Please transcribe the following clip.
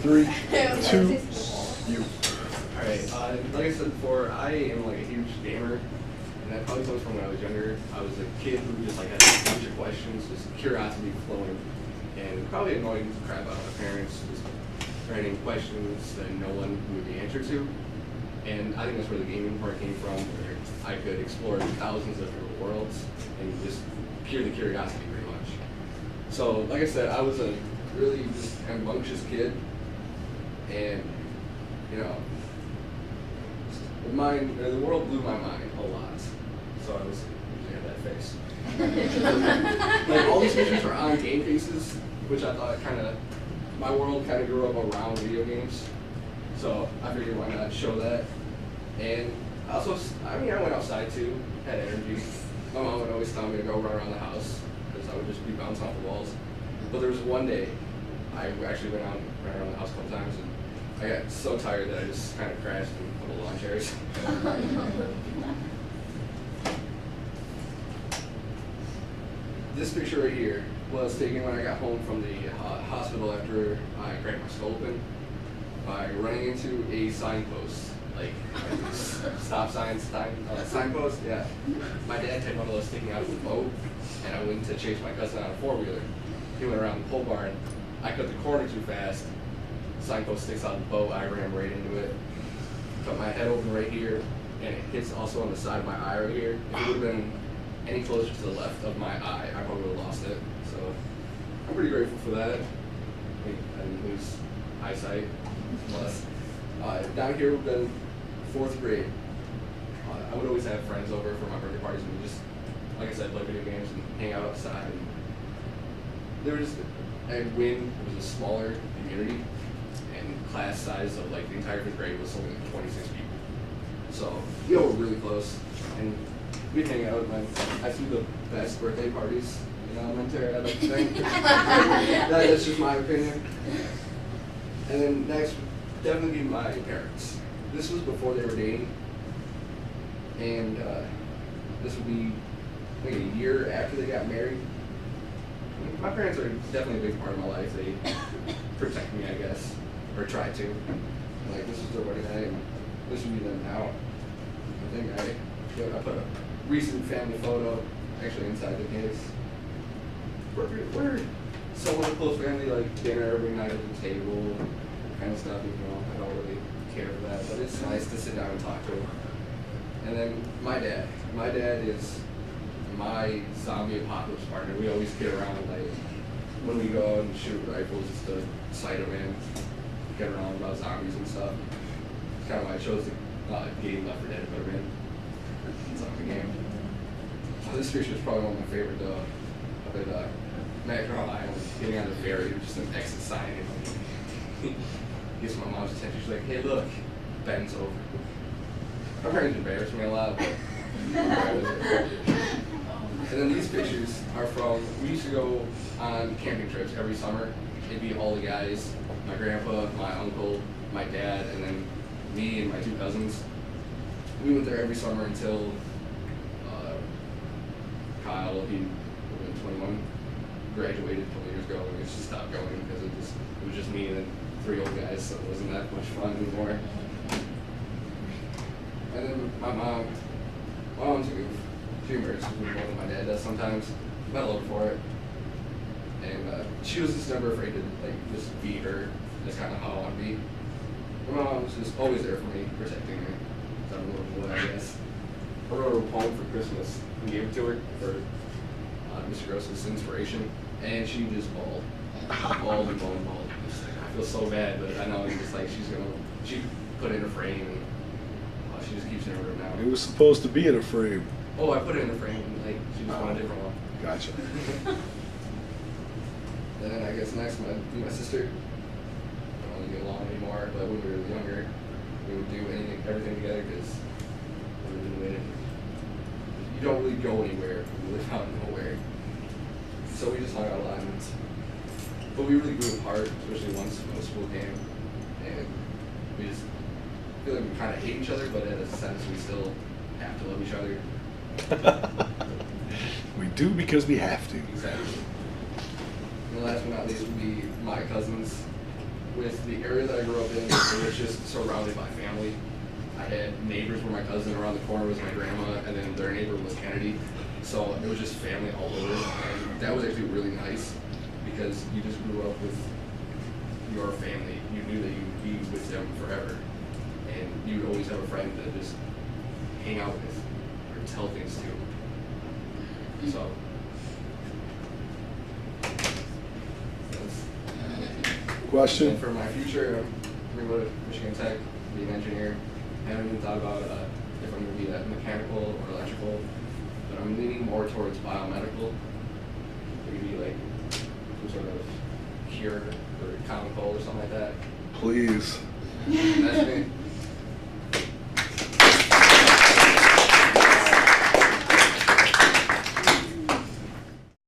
3, 2, you. Alright, like I said before, I am like a huge gamer, and that probably comes from when I was younger. I was a kid who just like had a bunch of questions, just curiosity flowing, and probably annoying the crap out of my parents, just writing questions that no one knew the answer to. And I think that's where the gaming part came from, where I could explore thousands of different worlds and just pure the curiosity pretty much. So, like I said, I was a really just rambunctious kid, and you know, the world blew my mind a lot. So I was usually had that face. Like all these pictures were on game faces, which I thought my world kind of grew up around video games. So I figured why not show that. And also, I mean, I went outside too, had energy. My mom would always tell me to go run around the house because I would just be bouncing off the walls. But there was one day I actually ran around the house a couple times, and I got so tired that I just kind of crashed in a couple lawn chairs. This picture right here was taken when I got home from the hospital after I cracked my skull open by running into a signpost, like stop signs, signpost. Yeah, my dad had one of those sticking out of the boat, and I went to chase my cousin on a 4-wheeler. He went around the pole barn. I cut the corner too fast. Signpost sticks out of the boat. I ran right into it. Cut my head open right here, and it hits also on the side of my eye right here. If it would have been any closer to the left of my eye, I probably would have lost it. So I'm pretty grateful for that. I didn't lose eyesight. Plus, down here we've been 4th grade. I would always have friends over for my birthday parties, and we just, like I said, play video games and hang out outside. And there was, at Wynn, it was a smaller community, and class size of like the entire 5th grade was only 26 people. So we all were really close, and we'd hang out. And I threw the best birthday parties in elementary, I'd like to think. That's just my opinion. And then next, definitely my parents. This was before they were dating, and this would be like a year after they got married. My parents are definitely a big part of my life. They protect me, I guess, or try to. Like, this is their wedding night, and this would be them now. I think I put a recent family photo actually inside the case. We're somewhat a close family, like dinner every night at the table, kind of stuff. You know, I don't really care for that, but it's nice to sit down and talk to them. And then my dad. My dad is my zombie apocalypse partner. We always get around, like, when we go out and shoot rifles, just to sight them in, get around about zombies and stuff. It's kind of why I chose the game Left 4 Dead to put them in. Zombie game. This picture is probably one of my favorite, though. Up at Mackerel Island, getting on the ferry, just an exit sign. And gets my mom's attention. She's like, "Hey, look," bends over. My parents embarrass me a lot, but and then these pictures are from, we used to go on camping trips every summer. It'd be all the guys, my grandpa, my uncle, my dad, and then me and my 2 cousins. We went there every summer until Kyle, he was 21, graduated a couple years ago, and we just stopped going because it was just me and then 3 old guys, so it wasn't that much fun anymore. And then my mom's a goof. She embarrasses me more than my dad does sometimes, but I love her for it. And she was just never afraid to like just be her. That's kind of how I want to be. My mom was just always there for me, protecting me. So I'm a little boy, I guess. I wrote her a poem for Christmas and gave it to her for Mr. Gross's inspiration, and she just bawled. Bawled and bawled and bawled. I feel so bad, but I know it's just like she put it in a frame, and she just keeps it in her room now. It was supposed to be in a frame. Oh, I put it in the frame, and like she just wanted a different one. Gotcha. And then I guess next, my sister. We don't really get along anymore, but when we were younger, we would do everything together because we were doing it. You don't really go anywhere. We live out in nowhere. So we just hung out a lot. But we really grew apart, especially once middle school came. And we just feel like we kind of hate each other, but in a sense, we still have to love each other. We do because we have to. Exactly. And the last but not least would be my cousins. with the area that I grew up in, it was just surrounded by family. I had neighbors where my cousin around the corner was my grandma, and then their neighbor was Kennedy. So it was just family all over. And that was actually really nice because you just grew up with your family. You knew that you'd be with them forever. And you'd always have a friend to just hang out with or tell things to. So and Question? for my future, I'm going to go to Michigan Tech, be an engineer. I haven't even thought about if I'm going to be that mechanical or electrical, but I'm leaning more towards biomedical. Maybe like some sort of cure or common cold or something like that. Please. And that's me.